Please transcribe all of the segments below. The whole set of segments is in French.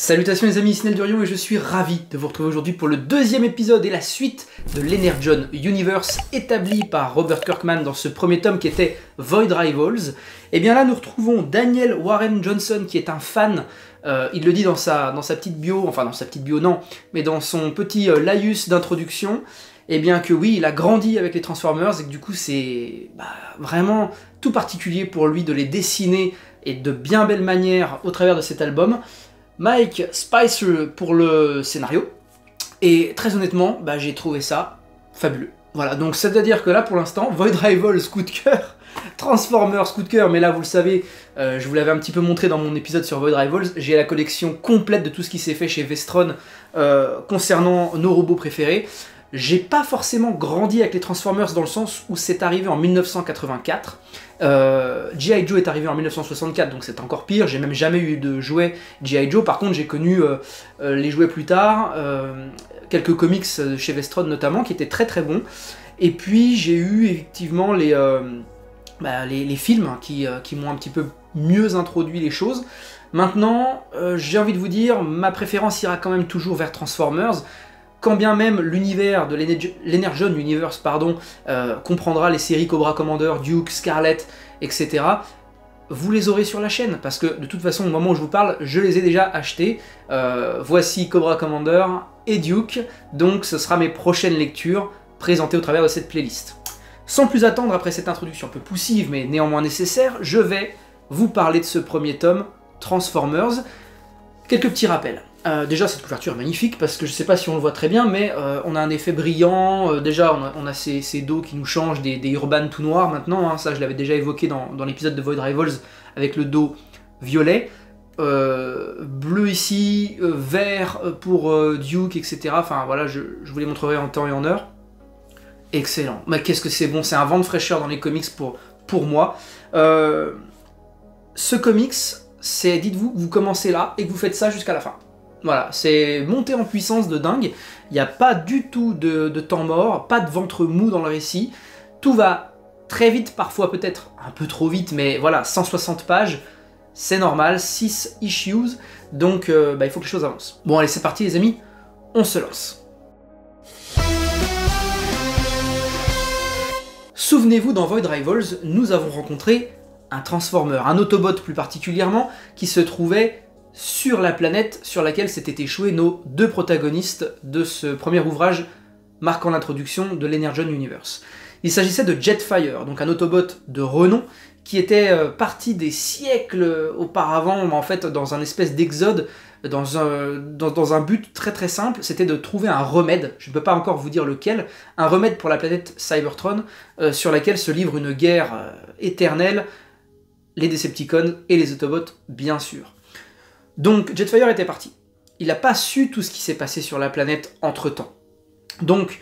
Salutations les amis, ici Neldurion et je suis ravi de vous retrouver aujourd'hui pour le deuxième épisode et la suite de l'Energon Universe établi par Robert Kirkman dans ce premier tome qui était Void Rivals. Et bien là nous retrouvons Daniel Warren Johnson qui est un fan, il le dit dans sa petite bio, enfin dans sa petite bio non, mais dans son petit laïus d'introduction, et bien que oui, il a grandi avec les Transformers et que du coup c'est vraiment tout particulier pour lui de les dessiner et de bien belle manière au travers de cet album. Mike Spicer pour le scénario, et très honnêtement, j'ai trouvé ça fabuleux. Voilà, donc c'est-à-dire que là pour l'instant, Void Rivals coup de cœur, Transformers coup de cœur, mais là vous le savez, je vous l'avais un petit peu montré dans mon épisode sur Void Rivals, j'ai la collection complète de tout ce qui s'est fait chez Vestron concernant nos robots préférés. J'ai pas forcément grandi avec les Transformers dans le sens où c'est arrivé en 1984. G.I. Joe est arrivé en 1964, donc c'est encore pire. J'ai même jamais eu de jouets G.I. Joe. Par contre, j'ai connu les jouets plus tard, quelques comics chez Vestron notamment, qui étaient très très bons. Et puis j'ai eu effectivement les films qui m'ont un petit peu mieux introduit les choses. Maintenant, j'ai envie de vous dire, ma préférence ira quand même toujours vers Transformers. Quand bien même l'univers de l'Energon Universe comprendra les séries Cobra Commander, Duke, Scarlet, etc., vous les aurez sur la chaîne, parce que de toute façon, au moment où je vous parle, je les ai déjà achetés. Voici Cobra Commander et Duke, donc ce sera mes prochaines lectures présentées au travers de cette playlist. Sans plus attendre, après cette introduction un peu poussive, mais néanmoins nécessaire, je vais vous parler de ce premier tome, Transformers. Quelques petits rappels. Déjà cette couverture est magnifique parce que je sais pas si on le voit très bien, mais on a un effet brillant, déjà on a ces dos qui nous changent, des Urban tout noirs maintenant, hein, ça je l'avais déjà évoqué dans l'épisode de Void Rivals avec le dos violet, bleu ici, vert pour Duke, etc. Enfin voilà, je vous les montrerai en temps et en heure. Excellent, mais qu'est-ce que c'est bon, c'est un vent de fraîcheur dans les comics pour moi. Ce comics, c'est, dites-vous, vous commencez là et que vous faites ça jusqu'à la fin. Voilà, c'est monté en puissance de dingue, il n'y a pas du tout de temps mort, pas de ventre mou dans le récit, tout va très vite, parfois peut-être un peu trop vite, mais voilà, 160 pages, c'est normal, 6 issues, donc il faut que les choses avancent. Bon allez, c'est parti les amis, on se lance. Souvenez-vous, dans Void Rivals, nous avons rencontré un Transformer, un Autobot plus particulièrement, qui se trouvait sur la planète sur laquelle s'étaient échoués nos deux protagonistes de ce premier ouvrage marquant l'introduction de l'Energon Universe. Il s'agissait de Jetfire, donc un Autobot de renom, qui était parti des siècles auparavant, en fait dans un espèce d'exode, dans un but très très simple, c'était de trouver un remède, je ne peux pas encore vous dire lequel, un remède pour la planète Cybertron, sur laquelle se livre une guerre éternelle, les Decepticons et les Autobots bien sûr. Donc Jetfire était parti. Il n'a pas su tout ce qui s'est passé sur la planète entre-temps. Donc,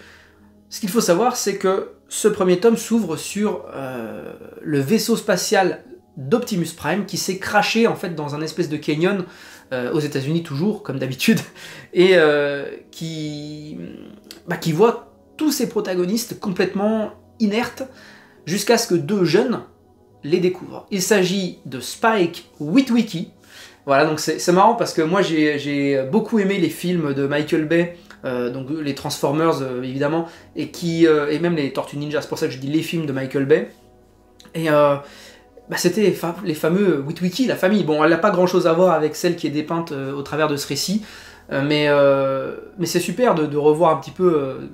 ce qu'il faut savoir, c'est que ce premier tome s'ouvre sur le vaisseau spatial d'Optimus Prime qui s'est crashé en fait dans un espèce de canyon aux États-Unis toujours, comme d'habitude, et qui voit tous ses protagonistes complètement inertes jusqu'à ce que deux jeunes les découvrent. Il s'agit de Spike Witwicky. Voilà, donc c'est marrant parce que moi j'ai beaucoup aimé les films de Michael Bay, donc les Transformers évidemment, et même les Tortues Ninja, c'est pour ça que je dis les films de Michael Bay. Et c'était les fameux Witwicky, la famille. Bon, elle n'a pas grand chose à voir avec celle qui est dépeinte au travers de ce récit, mais c'est super de revoir un petit peu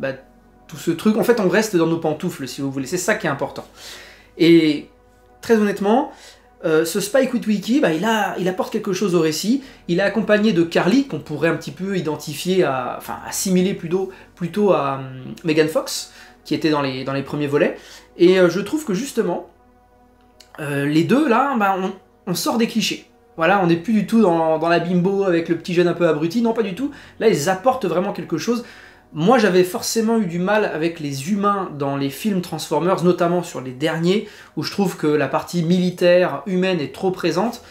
tout ce truc. En fait, on reste dans nos pantoufles si vous voulez, c'est ça qui est important. Et très honnêtement, ce Spike Witwicky, il apporte quelque chose au récit. Il est accompagné de Carly, qu'on pourrait un petit peu identifier, assimiler plutôt à Megan Fox, qui était dans les premiers volets. Et je trouve que justement, les deux, là, on sort des clichés. Voilà, on n'est plus du tout dans la bimbo avec le petit jeune un peu abruti, non pas du tout. Là, ils apportent vraiment quelque chose. Moi, j'avais forcément eu du mal avec les humains dans les films Transformers, notamment sur les derniers, où je trouve que la partie militaire humaine est trop présente,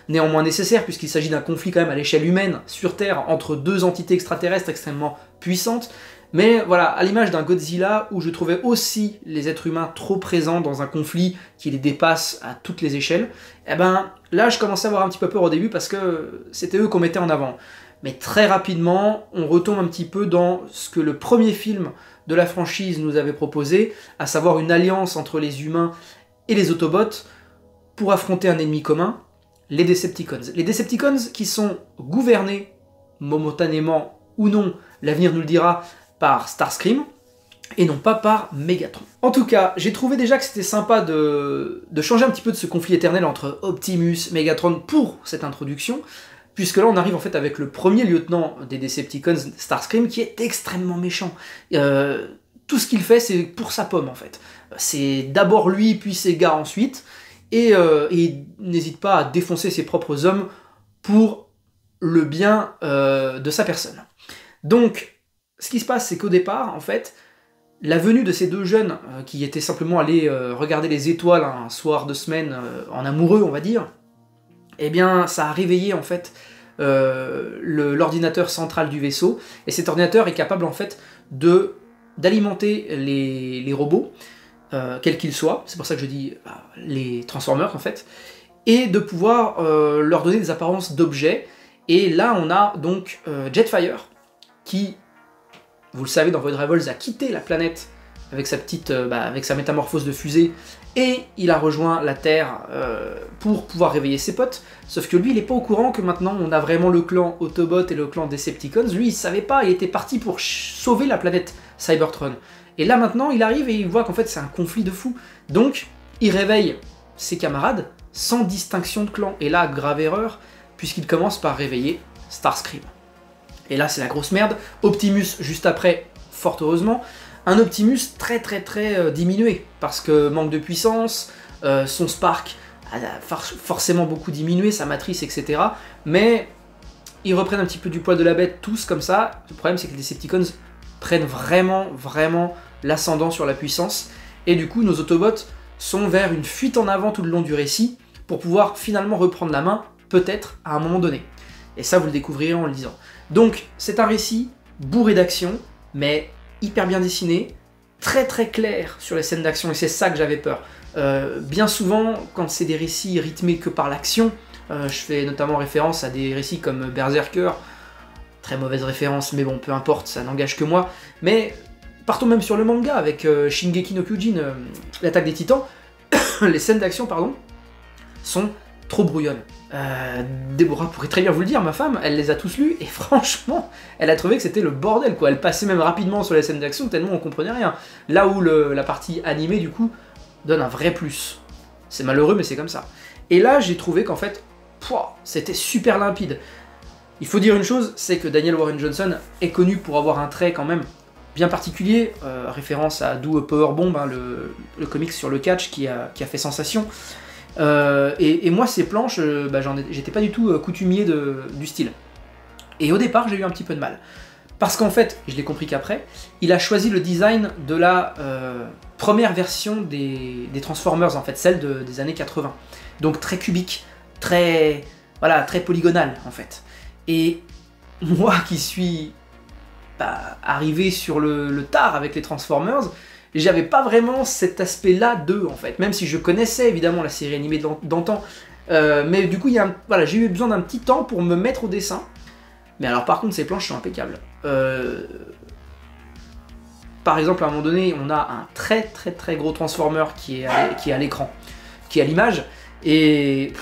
néanmoins nécessaire, puisqu'il s'agit d'un conflit quand même à l'échelle humaine, sur Terre, entre deux entités extraterrestres extrêmement puissantes. Mais voilà, à l'image d'un Godzilla, où je trouvais aussi les êtres humains trop présents dans un conflit qui les dépasse à toutes les échelles, là je commençais à avoir un petit peu peur au début, parce que c'était eux qu'on mettait en avant. mais très rapidement, on retombe un petit peu dans ce que le premier film de la franchise nous avait proposé, à savoir une alliance entre les humains et les Autobots pour affronter un ennemi commun, les Decepticons. Les Decepticons qui sont gouvernés, momentanément ou non, l'avenir nous le dira, par Starscream, et non pas par Megatron. En tout cas, j'ai trouvé déjà que c'était sympa de changer un petit peu de ce conflit éternel entre Optimus, Megatron pour cette introduction, puisque là on arrive en fait avec le premier lieutenant des Decepticons, Starscream, qui est extrêmement méchant. Tout ce qu'il fait, c'est pour sa pomme en fait. C'est d'abord lui, puis ses gars ensuite, et il n'hésite pas à défoncer ses propres hommes pour le bien de sa personne. Donc, ce qui se passe, c'est qu'au départ, en fait, la venue de ces deux jeunes qui étaient simplement allés regarder les étoiles un soir de semaine en amoureux, on va dire, eh bien, ça a réveillé en fait l'ordinateur central du vaisseau, et cet ordinateur est capable en fait d'alimenter les robots, quels qu'ils soient, c'est pour ça que je dis les Transformers en fait, et de pouvoir leur donner des apparences d'objets. Et là, on a donc Jetfire, qui, vous le savez, dans Void Rivals, a quitté la planète avec avec sa métamorphose de fusée, et il a rejoint la Terre pour pouvoir réveiller ses potes, sauf que lui, il n'est pas au courant que maintenant, on a vraiment le clan Autobot et le clan Decepticons. Lui, il savait pas, il était parti pour sauver la planète Cybertron. Et là, maintenant, il arrive et il voit qu'en fait, c'est un conflit de fous. Donc, il réveille ses camarades sans distinction de clan. Et là, grave erreur, puisqu'il commence par réveiller Starscream. Et là, c'est la grosse merde. Optimus, juste après, fort heureusement, un Optimus très diminué, parce que manque de puissance, son Spark a forcément beaucoup diminué, sa matrice, etc. Mais ils reprennent un petit peu du poil de la bête, tous comme ça. Le problème, c'est que les Decepticons prennent vraiment l'ascendant sur la puissance, et du coup, nos Autobots sont vers une fuite en avant tout le long du récit, pour pouvoir finalement reprendre la main, peut-être, à un moment donné. Et ça, vous le découvrirez en le lisant. Donc, c'est un récit bourré d'action, mais hyper bien dessiné, très clair sur les scènes d'action, et c'est ça que j'avais peur. Bien souvent, quand c'est des récits rythmés que par l'action, je fais notamment référence à des récits comme Berserker, très mauvaise référence, mais bon, peu importe, ça n'engage que moi, mais partons même sur le manga, avec Shingeki no Kyojin, l'attaque des titans, les scènes d'action, pardon, sont trop brouillonnes. Déborah pourrait très bien vous le dire, ma femme, elle les a tous lus, et franchement, elle a trouvé que c'était le bordel, quoi. Elle passait même rapidement sur les scènes d'action, tellement on comprenait rien. Là où la partie animée, du coup, donne un vrai plus. C'est malheureux, mais c'est comme ça. Et là, j'ai trouvé qu'en fait, c'était super limpide. Il faut dire une chose, c'est que Daniel Warren Johnson est connu pour avoir un trait quand même bien particulier, référence à Do Powerbomb, hein, le comics sur le catch qui a fait sensation. Et moi, ces planches, j'étais pas du tout coutumier du style. Et au départ, j'ai eu un petit peu de mal. Parce qu'en fait, je l'ai compris qu'après, il a choisi le design de la première version des Transformers, en fait, celle des années 80. Donc très cubique, très polygonal, en fait. Et moi qui suis arrivé sur le tard avec les Transformers, j'avais pas vraiment cet aspect-là d'eux, en fait, même si je connaissais évidemment la série animée d'antan, mais du coup, j'ai eu besoin d'un petit temps pour me mettre au dessin. Mais alors par contre, ces planches sont impeccables. Par exemple, à un moment donné, on a un très gros Transformer qui est à l'écran, qui est à l'image, et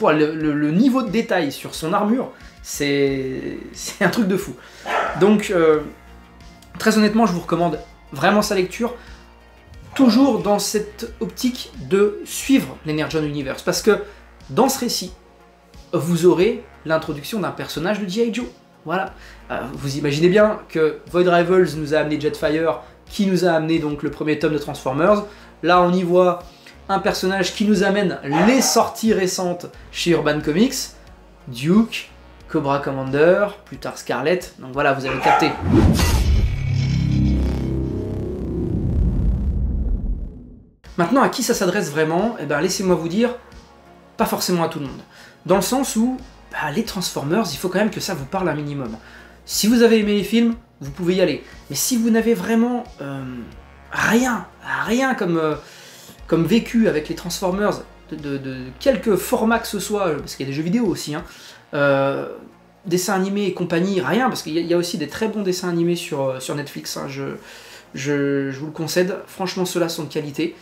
le niveau de détail sur son armure, c'est un truc de fou. Donc, très honnêtement, je vous recommande vraiment sa lecture, toujours dans cette optique de suivre l'Energon Universe, parce que dans ce récit, vous aurez l'introduction d'un personnage de G.I. Joe. Voilà. Vous imaginez bien que Void Rivals nous a amené Jetfire, qui nous a amené donc le premier tome de Transformers. Là, on y voit un personnage qui nous amène les sorties récentes chez Urban Comics, Duke, Cobra Commander, plus tard Scarlet. Donc voilà, vous avez capté. Maintenant, à qui ça s'adresse vraiment? Eh ben, laissez-moi vous dire, pas forcément à tout le monde. Dans le sens où, les Transformers, il faut quand même que ça vous parle un minimum. Si vous avez aimé les films, vous pouvez y aller. Mais si vous n'avez vraiment rien comme vécu avec les Transformers, de quelque format que ce soit, parce qu'il y a des jeux vidéo aussi, dessins animés et compagnie, rien, parce qu'il y a aussi des très bons dessins animés sur Netflix, hein, je vous le concède, franchement ceux-là sont de qualité.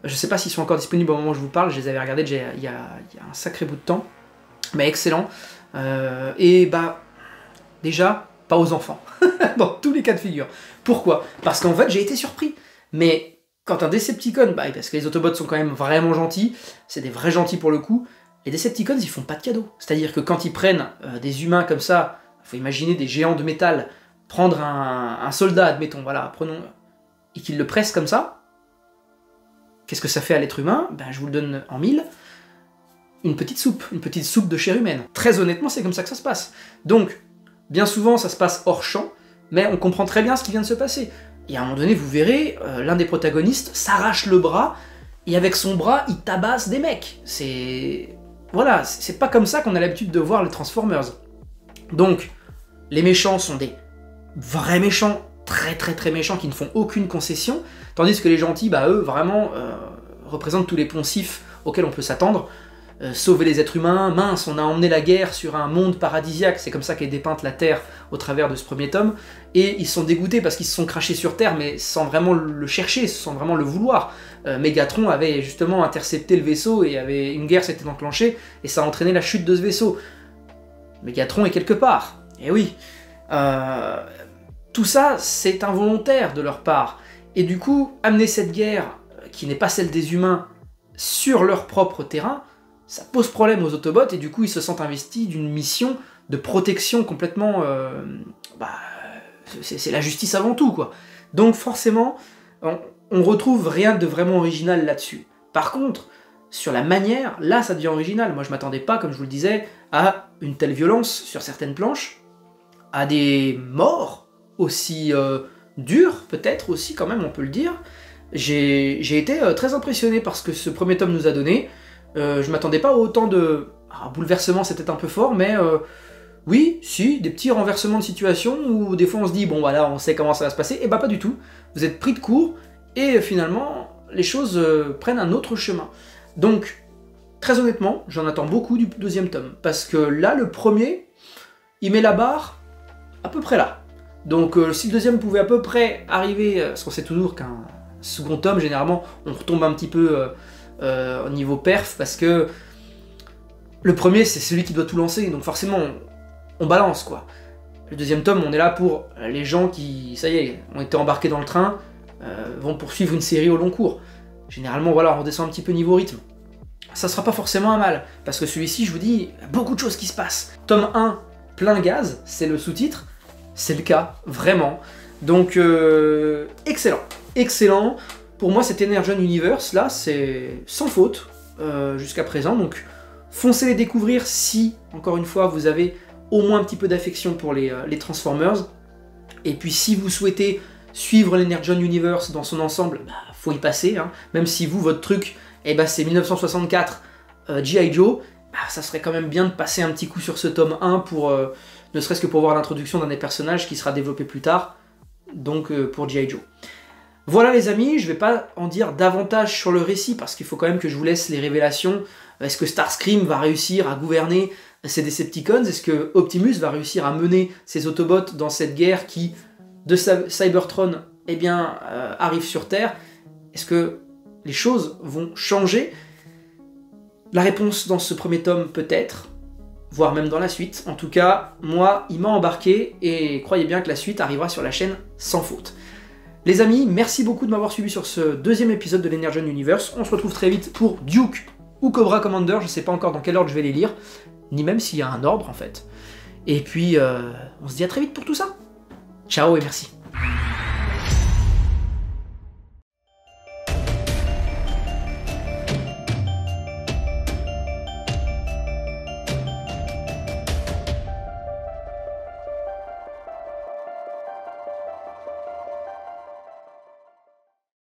Je sais pas s'ils sont encore disponibles au moment où je vous parle, je les avais regardés déjà il y a un sacré bout de temps, mais excellent. Et bah, déjà, pas aux enfants, dans tous les cas de figure. Pourquoi? Parce qu'en fait, j'ai été surpris. Mais quand un Decepticon, bah, parce que les Autobots sont quand même vraiment gentils, c'est des vrais gentils pour le coup, les Decepticons, ils font pas de cadeaux. C'est-à-dire que quand ils prennent des humains comme ça, faut imaginer des géants de métal, prendre un soldat, admettons, voilà, prenons, et qu'ils le pressent comme ça, qu'est-ce que ça fait à l'être humain? Ben, je vous le donne en mille. Une petite soupe de chair humaine. Très honnêtement, c'est comme ça que ça se passe. Donc, bien souvent, ça se passe hors champ, mais on comprend très bien ce qui vient de se passer. Et à un moment donné, vous verrez, l'un des protagonistes s'arrache le bras, et avec son bras, il tabasse des mecs. C'est... Voilà, c'est pas comme ça qu'on a l'habitude de voir les Transformers. Donc, les méchants sont des vrais méchants, très méchants, qui ne font aucune concession, tandis que les gentils, bah eux, vraiment, représentent tous les poncifs auxquels on peut s'attendre. Sauver les êtres humains, mince, on a emmené la guerre sur un monde paradisiaque, c'est comme ça qu'est dépeinte la Terre au travers de ce premier tome, et ils sont dégoûtés parce qu'ils se sont crachés sur Terre, mais sans vraiment le chercher, sans vraiment le vouloir. Megatron avait justement intercepté le vaisseau, et une guerre s'était enclenchée, et ça a entraîné la chute de ce vaisseau. Megatron est quelque part, et oui. Tout ça, c'est involontaire de leur part, et du coup, amener cette guerre, qui n'est pas celle des humains, sur leur propre terrain, ça pose problème aux Autobots, et du coup ils se sentent investis d'une mission de protection complètement... c'est la justice avant tout, quoi. Donc forcément, on retrouve rien de vraiment original là-dessus. Par contre, sur la manière, là ça devient original. Moi je m'attendais pas, comme je vous le disais, à une telle violence sur certaines planches, à des morts aussi dures, peut-être aussi, quand même, on peut le dire. J'ai été très impressionné par ce que ce premier tome nous a donné. Je m'attendais pas à autant de... bouleversement, c'était un peu fort, mais oui, si, des petits renversements de situation où des fois on se dit, bon voilà, on sait comment ça va se passer, et bah pas du tout. Vous êtes pris de court, et finalement, les choses prennent un autre chemin. Donc, très honnêtement, j'en attends beaucoup du deuxième tome, parce que là, le premier, il met la barre à peu près là. Donc si le deuxième pouvait à peu près arriver, parce qu'on sait toujours qu'un second tome, généralement, on retombe un petit peu... au niveau perf, parce que le premier c'est celui qui doit tout lancer, donc forcément on balance, quoi. Le deuxième tome, on est là pour les gens qui, ça y est, ont été embarqués dans le train, vont poursuivre une série au long cours. Généralement, voilà, on redescend un petit peu niveau rythme. Ça sera pas forcément un mal, parce que celui-ci, je vous dis, il y a beaucoup de choses qui se passent. Tome 1, plein gaz, c'est le sous-titre, c'est le cas, vraiment. Donc, excellent, excellent. Pour moi, cet Energon Universe, là, c'est sans faute jusqu'à présent. Donc, foncez les découvrir si, encore une fois, vous avez au moins un petit peu d'affection pour les Transformers. Et puis, si vous souhaitez suivre l'Energon Universe dans son ensemble, bah, faut y passer. Hein. Même si vous, votre truc, eh ben, c'est 1964 G.I. Joe, bah, ça serait quand même bien de passer un petit coup sur ce tome 1 pour, ne serait-ce que pour voir l'introduction d'un des personnages qui sera développé plus tard, donc pour G.I. Joe. Voilà les amis, je vais pas en dire davantage sur le récit, parce qu'il faut quand même que je vous laisse les révélations. Est-ce que Starscream va réussir à gouverner ces Decepticons? Est-ce que Optimus va réussir à mener ses Autobots dans cette guerre qui, de Cybertron, eh bien, arrive sur Terre? Est-ce que les choses vont changer? La réponse dans ce premier tome peut-être, voire même dans la suite. En tout cas, moi, il m'a embarqué, et croyez bien que la suite arrivera sur la chaîne sans faute. Les amis, merci beaucoup de m'avoir suivi sur ce deuxième épisode de l'Energon Universe. On se retrouve très vite pour Duke ou Cobra Commander, je sais pas encore dans quel ordre je vais les lire, ni même s'il y a un ordre en fait. Et puis, on se dit à très vite pour tout ça. Ciao et merci.